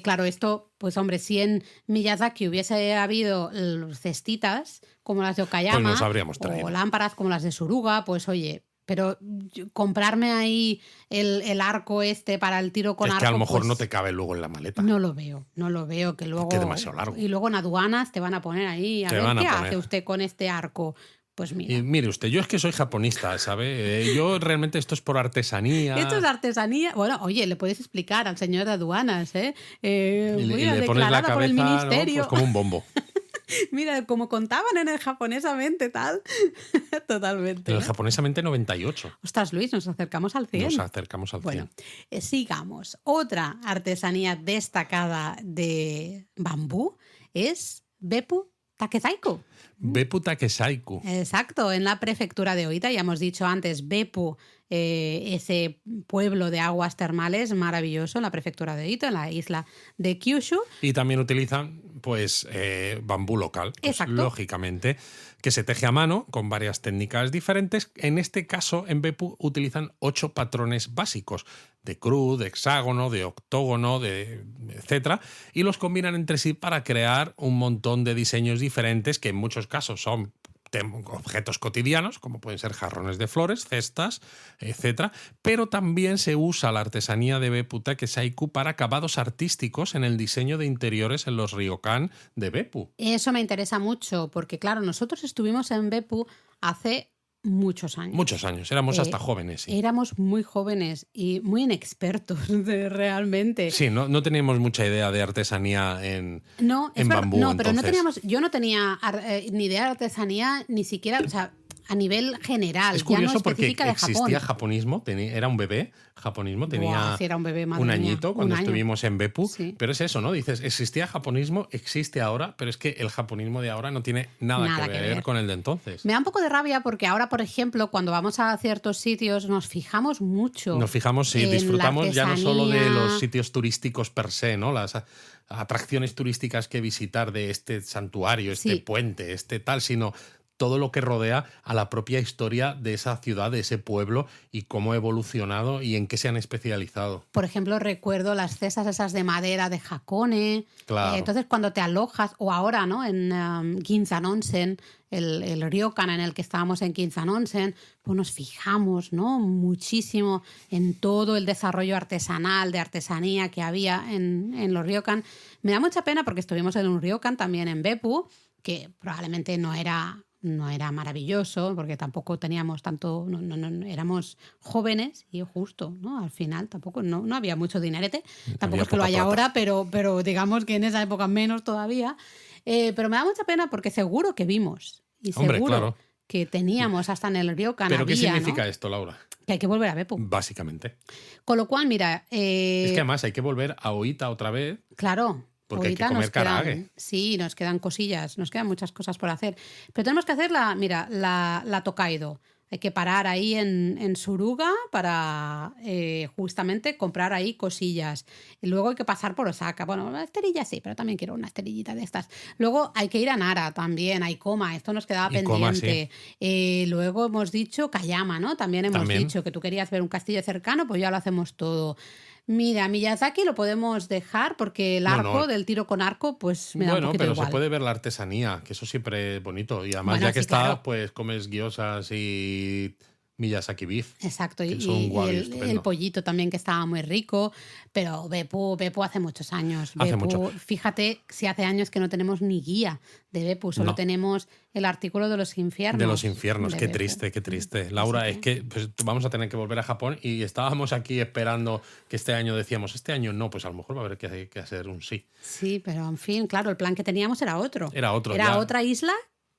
Claro, esto, pues hombre, si en Miyazaki hubiese habido cestitas como las de Okayama, pues nos habríamos traído. O lámparas como las de Suruga, pues oye, pero comprarme ahí el arco este para el tiro con arco... Es que a lo mejor pues, no te cabe luego en la maleta. No lo veo, que luego... Porque es demasiado largo. Y luego en aduanas te van a poner ahí, a ver qué hace usted con este arco. Pues mira. Y mire usted, yo es que soy japonista, ¿sabe? Yo realmente esto es por artesanía. Esto es artesanía. Bueno, oye, le puedes explicar al señor de aduanas, ¿eh? Y le pones la cabeza, por el ministerio. ¿no? Pues como un bombo. Mira, como contaban en el japonesamente, tal. Totalmente. En el japonesamente 98. Ostras, Luis, nos acercamos al 100. Nos acercamos al 100. Bueno, sigamos. Otra artesanía destacada de bambú es Beppu Takezaiku. Beppu Takezaiku. Exacto, en la prefectura de Oita, ya hemos dicho antes, Beppu, ese pueblo de aguas termales maravilloso en la prefectura de Oita, en la isla de Kyushu. Y también utilizan pues bambú local, pues, lógicamente, que se teje a mano con varias técnicas diferentes. En este caso, en Beppu utilizan 8 patrones básicos de cruz, de hexágono, de octógono, etcétera, y los combinan entre sí para crear un montón de diseños diferentes que en muchos casos son objetos cotidianos, como pueden ser jarrones de flores, cestas, etcétera, pero también se usa la artesanía de Beppu Takezaiku para acabados artísticos en el diseño de interiores en los ryokan de Beppu. Eso me interesa mucho, porque claro, nosotros estuvimos en Beppu hace muchos años. Muchos años, éramos hasta jóvenes. Sí. Éramos muy jóvenes y muy inexpertos realmente. Sí, no teníamos mucha idea de artesanía en bambú. No, pero entonces. yo no tenía ni idea de artesanía, ni siquiera, o sea, a nivel general. Es curioso ya no porque específica de existía Japón. japonismo, era un bebé japonismo, tenía sí, era un bebé, madre un mía, añito cuando estuvimos en Beppu, sí. Pero es eso, ¿no? Dices, existía japonismo, existe ahora, pero es que el japonismo de ahora no tiene nada que ver con el de entonces. Me da un poco de rabia porque ahora, por ejemplo, cuando vamos a ciertos sitios nos fijamos mucho. Nos fijamos, sí, disfrutamos ya no solo de los sitios turísticos per se, ¿no? Las atracciones turísticas que visitar de este santuario, este puente, este tal, sino todo lo que rodea a la propia historia de esa ciudad, de ese pueblo y cómo ha evolucionado y en qué se han especializado. Por ejemplo, recuerdo las cestas esas de madera de Hakone. Claro. Entonces, cuando te alojas, o ahora, ¿no? En Ginzan Onsen, el ryokan en el que estábamos en Ginzan Onsen, pues nos fijamos, ¿no? Muchísimo en todo el desarrollo artesanal, de artesanía que había en los ryokan. Me da mucha pena porque estuvimos en un ryokan también en Beppu, que probablemente no era no era maravilloso, porque tampoco teníamos tanto, no éramos jóvenes y justo, ¿no? Al final tampoco, no había mucho dinerete, tampoco Había es que lo poca haya plata. ahora, pero digamos que en esa época menos todavía. Pero me da mucha pena porque seguro que vimos y Hombre, seguro claro. que teníamos hasta en el Ryokan ¿Pero qué había, significa ¿no? esto, Laura? Que hay que volver a Beppu. Básicamente. Con lo cual, mira, Es que además hay que volver a Oita otra vez. claro, Porque hay que ahorita comer nos quedan, karaage. sí, nos quedan cosillas, nos quedan muchas cosas por hacer. Pero tenemos que hacer la Tokaido. Hay que parar ahí en Suruga para justamente comprar ahí cosillas. Y luego hay que pasar por Osaka. Bueno, una esterilla sí, pero también quiero una esterillita de estas. Luego hay que ir a Nara también, a Ikoma, esto nos quedaba Ikoma, pendiente. Luego hemos dicho Kayama, ¿no? También hemos También. dicho que tú querías ver un castillo cercano, pues ya lo hacemos todo. Mira, Miyazaki lo podemos dejar porque el No, arco no. del tiro con arco, pues me da un Bueno, poquito pero igual. se puede ver la artesanía, que eso siempre es bonito. Y además, Bueno, ya que sí, está, claro. pues comes gyozas y Miyazaki beef. Exacto, Que son un wagyu el estupendo. pollito también que estaba muy rico, pero Beppu hace muchos años. Hace Beppu, mucho. fíjate, si hace años que no tenemos ni guía de Beppu, solo No. tenemos el artículo de los infiernos. De los infiernos, de qué Beppu. triste, qué triste. Laura, Así es que pues, vamos a tener que volver a Japón y estábamos aquí esperando que este año decíamos, este año no, pues a lo mejor va a haber que hacer un sí. Sí, pero en fin, claro, el plan que teníamos era otro. Era otro, Era ya. otra isla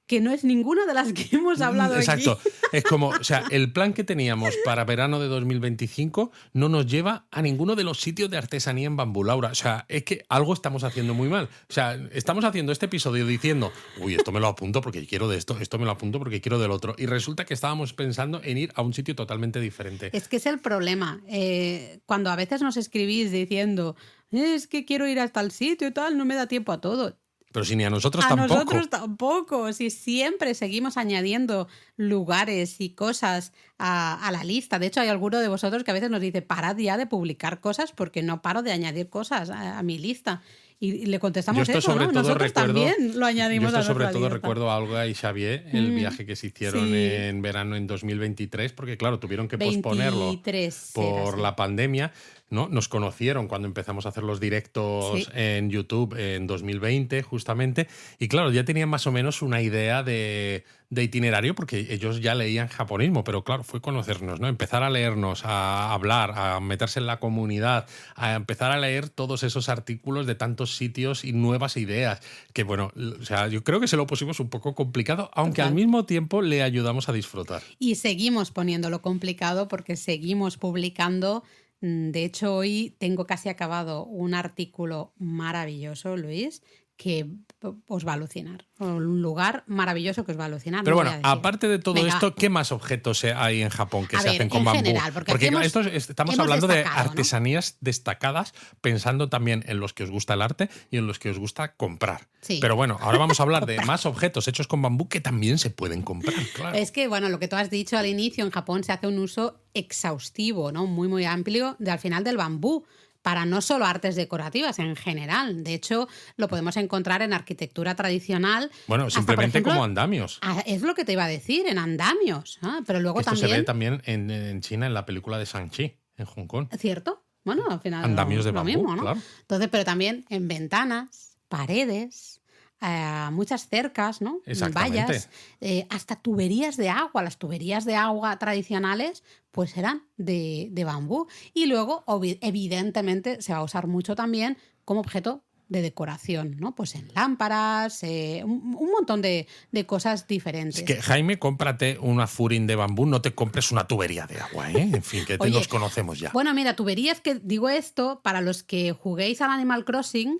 que no es ninguna de las que hemos hablado Exacto. aquí. Es como, o sea, el plan que teníamos para verano de 2025 no nos lleva a ninguno de los sitios de artesanía en bambú, Laura. O sea, es que algo estamos haciendo muy mal. O sea, estamos haciendo este episodio diciendo, uy, esto me lo apunto porque quiero de esto me lo apunto porque quiero del otro. Y resulta que estábamos pensando en ir a un sitio totalmente diferente. Es que es el problema. Cuando a veces nos escribís diciendo, es que quiero ir hasta el sitio y tal, no me da tiempo a todo. Pero si ni a nosotros A tampoco. nosotros tampoco. Si siempre seguimos añadiendo lugares y cosas a la lista. De hecho, hay alguno de vosotros que a veces nos dice, parad ya de publicar cosas porque no paro de añadir cosas a mi lista. Y le contestamos Yo esto eso, sobre ¿no? todo Nosotros recuerdo, también lo añadimos yo a esto sobre nuestra todo lista. recuerdo a Olga y Xavier, el viaje que se hicieron sí. en verano en 2023, porque claro, tuvieron que posponerlo 23 por era, sí. la pandemia, ¿no? Nos conocieron cuando empezamos a hacer los directos Sí. en YouTube en 2020, justamente, y claro, ya tenían más o menos una idea de itinerario, porque ellos ya leían japonismo, pero claro, fue conocernos, ¿no? Empezar a leernos, a hablar, a meterse en la comunidad, a empezar a leer todos esos artículos de tantos sitios y nuevas ideas, que bueno, o sea, yo creo que se lo pusimos un poco complicado, aunque Total. al mismo tiempo le ayudamos a disfrutar. Y seguimos poniéndolo complicado porque seguimos publicando. De hecho, hoy tengo casi acabado un artículo maravilloso, Luis, que os va a alucinar. Un lugar maravilloso que os va a alucinar. Pero no bueno, voy a decir. aparte de todo Venga, esto, ¿qué más objetos hay en Japón que A se ver, hacen con en bambú? general, porque aquí hemos- estamos hemos hablando destacado, de ¿no? artesanías destacadas, pensando también en los que os gusta el arte y en los que os gusta comprar. Sí. Pero bueno, ahora vamos a hablar de más objetos hechos con bambú que también se pueden comprar, claro. Es que, bueno, lo que tú has dicho al inicio, en Japón se hace un uso exhaustivo, ¿no? Muy, muy amplio al final del bambú, para no solo artes decorativas, en general. De hecho, lo podemos encontrar en arquitectura tradicional. Bueno, hasta, por simplemente ejemplo, como andamios. Es lo que te iba a decir, en andamios. Pero luego Esto también... se ve también en China, en la película de Shang-Chi, en Hong Kong. ¿Cierto? Bueno, al final Andamios de lo bambú, mismo, ¿no? claro. Entonces, pero también en ventanas, paredes, muchas cercas, ¿no? Exactamente. Vallas, hasta tuberías de agua. Las tuberías de agua tradicionales pues eran de bambú. Y luego, evidentemente, se va a usar mucho también como objeto de decoración, ¿no? Pues en lámparas, un montón de cosas diferentes. Es que, Jaime, cómprate una furin de bambú, no te compres una tubería de agua, ¿eh? En fin, que Oye, nos conocemos ya. Bueno, mira, tuberías, que digo esto, para los que juguéis al Animal Crossing,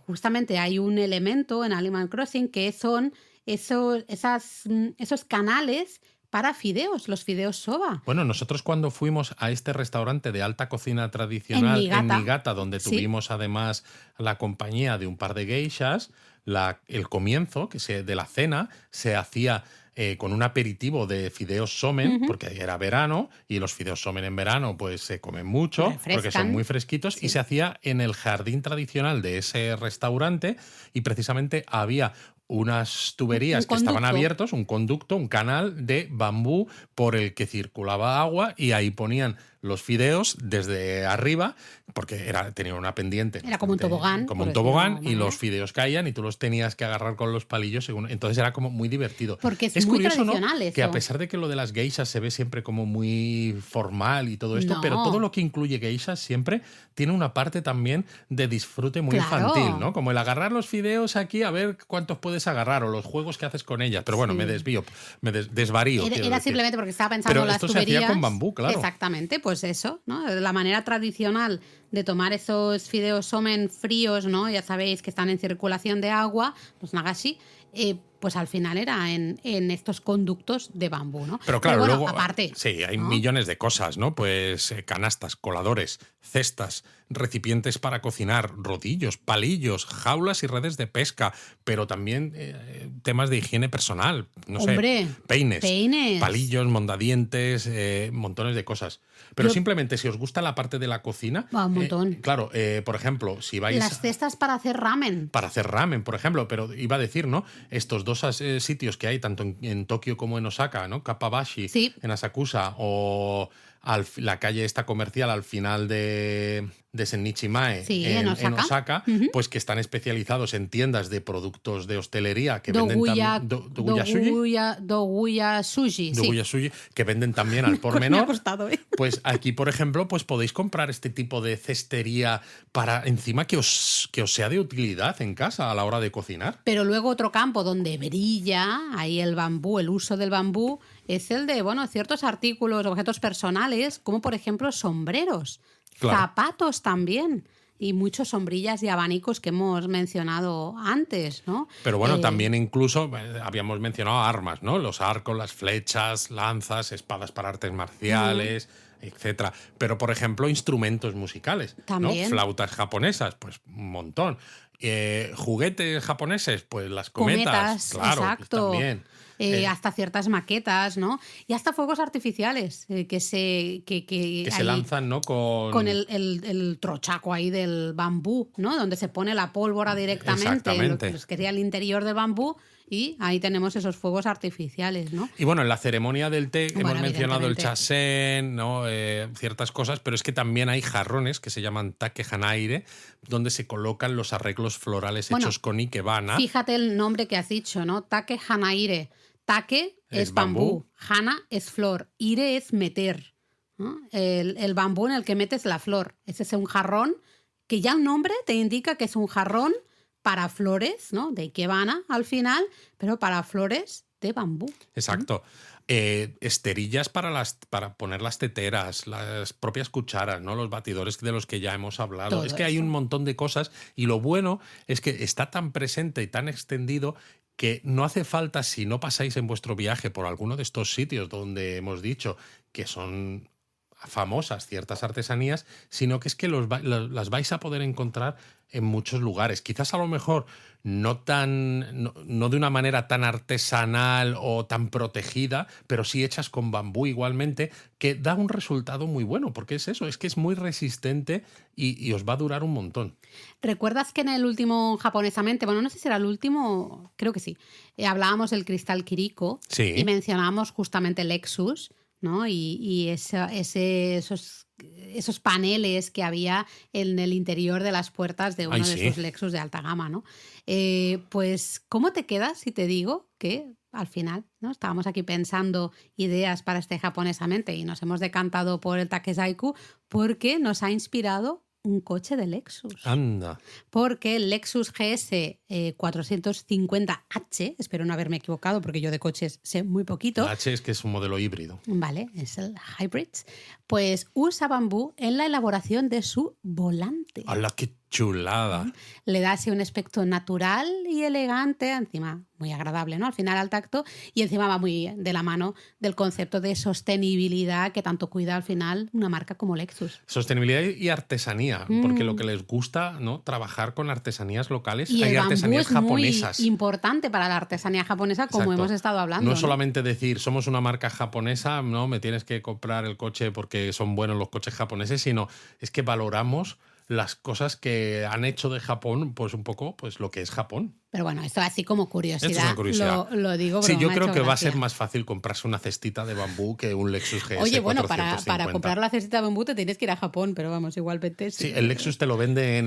justamente hay un elemento en Animal Crossing que son esos canales para fideos, los fideos soba. Bueno, nosotros cuando fuimos a este restaurante de alta cocina tradicional en Niigata, donde Sí. tuvimos además la compañía de un par de geishas, el comienzo de la cena se hacía con un aperitivo de fideos somen, porque era verano y los fideos somen en verano pues se comen mucho porque son muy fresquitos, Sí. y se hacía en el jardín tradicional de ese restaurante, y precisamente había unas tuberías que estaban abiertos, un conducto, un canal de bambú por el que circulaba agua, y ahí ponían los fideos desde arriba, porque tenía una pendiente. Era como un tobogán. Como un tobogán, y los fideos caían y tú los tenías que agarrar con los palillos. Entonces era como muy divertido. Porque es muy curioso, tradicional, ¿no? eso. Que a pesar de que lo de las geishas se ve siempre como muy formal y todo esto, pero todo lo que incluye geishas siempre tiene una parte también de disfrute muy infantil, ¿no? Como el agarrar los fideos aquí a ver cuántos puedes agarrar o los juegos que haces con ellas. Pero bueno, me desvío, desvarío. Era simplemente porque estaba pensando en las tuberías. Se hacía con bambú, claro. Exactamente, pues eso, ¿no? La manera tradicional de tomar esos fideos somen fríos, ¿no? Ya sabéis que están en circulación de agua, los nagashi, pues al final era en estos conductos de bambú, ¿no? Pero claro, bueno, luego aparte, sí, hay ¿no? millones de cosas, ¿no? Pues canastas, coladores, cestas, recipientes para cocinar, rodillos, palillos, jaulas y redes de pesca, pero también temas de higiene personal, no Hombre, sé, peines, palillos, mondadientes, montones de cosas. Pero simplemente si os gusta la parte de la cocina, un montón. Claro, por ejemplo, si vais las cestas para hacer ramen. Para hacer ramen, por ejemplo, pero iba a decir, ¿no? Estos dos sitios que hay, tanto en Tokio como en Osaka, ¿no? Kappabashi, sí, en Asakusa, o la calle esta comercial al final de Sennichimae, sí, en Osaka, pues que están especializados en tiendas de productos de hostelería que venden también Doguya Sushi, que venden también al por menor. Me ha costado, ¿eh? Pues aquí, por ejemplo, pues podéis comprar este tipo de cestería para encima que os sea de utilidad en casa a la hora de cocinar. Pero luego otro campo donde brilla ahí el bambú, el uso del bambú, es el de, bueno, ciertos artículos, objetos personales, como por ejemplo sombreros, zapatos también, y muchos sombrillas y abanicos que hemos mencionado antes, ¿no? Pero bueno, también incluso habíamos mencionado armas, ¿no? Los arcos, las flechas, lanzas, espadas para artes marciales, etcétera. Pero, por ejemplo, instrumentos musicales, también, ¿no? Flautas japonesas, pues un montón. Juguetes japoneses, pues las cometas, claro, exacto. También. Hasta ciertas maquetas, ¿no? Y hasta fuegos artificiales que se lanzan, ¿no? Con el trochaco ahí del bambú, ¿no? Donde se pone la pólvora directamente en lo que sería el interior del bambú. Y ahí tenemos esos fuegos artificiales, ¿no? Y bueno, en la ceremonia del té hemos mencionado el chasen, ¿no? Ciertas cosas, pero es que también hay jarrones que se llaman take hanaire, donde se colocan los arreglos florales hechos con ikebana. Fíjate el nombre que has dicho, ¿no? Take hanaire. Take es bambú, hana es flor, ire es meter, ¿no? El bambú en el que metes la flor. Ese es un jarrón que ya el nombre te indica que es un jarrón para flores, ¿no? De ikebana al final, pero para flores de bambú. Exacto. Esterillas para poner las teteras, las propias cucharas, ¿no? Los batidores de los que ya hemos hablado. Todo es que eso. hay un montón de cosas y lo bueno es que está tan presente y tan extendido que no hace falta, si no pasáis en vuestro viaje por alguno de estos sitios donde hemos dicho que son famosas ciertas artesanías, sino que es que las vais a poder encontrar en muchos lugares. Quizás a lo mejor no de una manera tan artesanal o tan protegida, pero sí hechas con bambú igualmente, que da un resultado muy bueno, porque es eso, es que es muy resistente y os va a durar un montón. ¿Recuerdas que en el último Japonesamente, bueno, no sé si era el último, creo que sí, hablábamos del cristal Kiriko y mencionábamos justamente Lexus, ¿no? Y esos paneles que había en el interior de las puertas de uno de esos Lexus de alta gama, ¿no? Pues, ¿cómo te quedas si te digo que al final, ¿no? Estábamos aquí pensando ideas para este Japonesamente y nos hemos decantado por el Takesaiku porque nos ha inspirado un coche de Lexus. Anda. Porque el Lexus GS 450H, espero no haberme equivocado porque yo de coches sé muy poquito. El H es que es un modelo híbrido. Vale, es el hybrid. Pues usa bambú en la elaboración de su volante. ¡Hala, qué chulada! Le da así un aspecto natural y elegante, encima muy agradable, ¿no? Al final al tacto, y encima va muy de la mano del concepto de sostenibilidad que tanto cuida al final una marca como Lexus. Sostenibilidad y artesanía, porque lo que les gusta, ¿no? Trabajar con artesanías locales y hay el artesanías bambú es japonesas. Muy importante para la artesanía japonesa, como hemos estado hablando. No es solamente decir, somos una marca japonesa, no me tienes que comprar el coche porque son buenos los coches japoneses, sino es que valoramos las cosas que han hecho de Japón, pues un poco pues lo que es Japón. Pero bueno, esto así como Esto curiosidad, es una curiosidad. Lo digo, Sí, pero yo me ha creo hecho que va a gracia. ser más fácil comprarse una cestita de bambú que un Lexus GS Oye, bueno, 450. para comprar la cestita de bambú te tienes que ir a Japón, pero vamos, igualmente sí. Sí, el Lexus te lo vende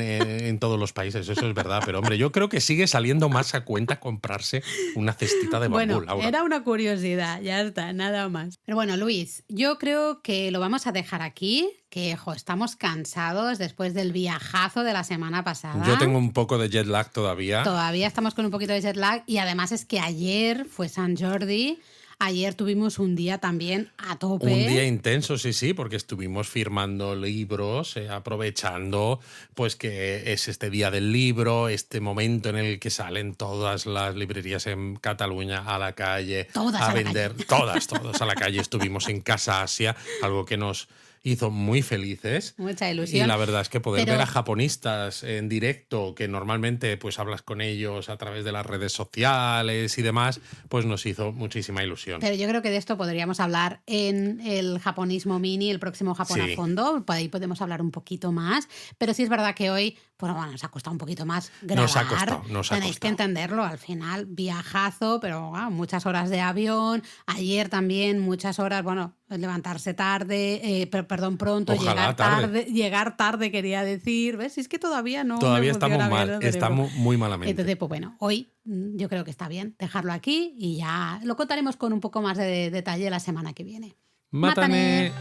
en todos los países, eso es verdad. Pero hombre, yo creo que sigue saliendo más a cuenta comprarse una cestita de bambú, Bueno, Laura. era una curiosidad, ya está, nada más. Pero bueno, Luis, yo creo que lo vamos a dejar aquí, que estamos cansados después del viajazo de la semana pasada. Yo tengo un poco de jet lag todavía. Todavía estamos con un poquito de jet lag y además es que ayer fue San Jordi. Ayer tuvimos un día también a tope. Un día intenso, sí, porque estuvimos firmando libros, aprovechando pues que es este día del libro, este momento en el que salen todas las librerías en Cataluña a la calle Todas a a la vender, calle. todas a la calle. Estuvimos en Casa Asia, algo que nos hizo muy felices. Mucha ilusión. Y la verdad es que poder Pero- ver a japonistas en directo, que normalmente pues hablas con ellos a través de las redes sociales y demás, pues nos hizo muchísima ilusión. Pero yo creo que de esto podríamos hablar en el Japonismo Mini, el próximo Japón Sí. a fondo. Por ahí podemos hablar un poquito más. Pero sí es verdad que hoy, pues bueno, nos ha costado un poquito más grabar. Nos ha costado. Tenéis que entenderlo. Al final, viajazo, pero muchas horas de avión. Ayer también muchas horas, bueno, levantarse tarde, pronto, Ojalá tarde. llegar tarde quería decir. ¿Ves? Es que todavía no. Todavía me funciona estamos bien mal, el cerebro. estamos muy malamente. Entonces, pues bueno, hoy yo creo que está bien dejarlo aquí y ya lo contaremos con un poco más de detalle la semana que viene. ¡Mátane!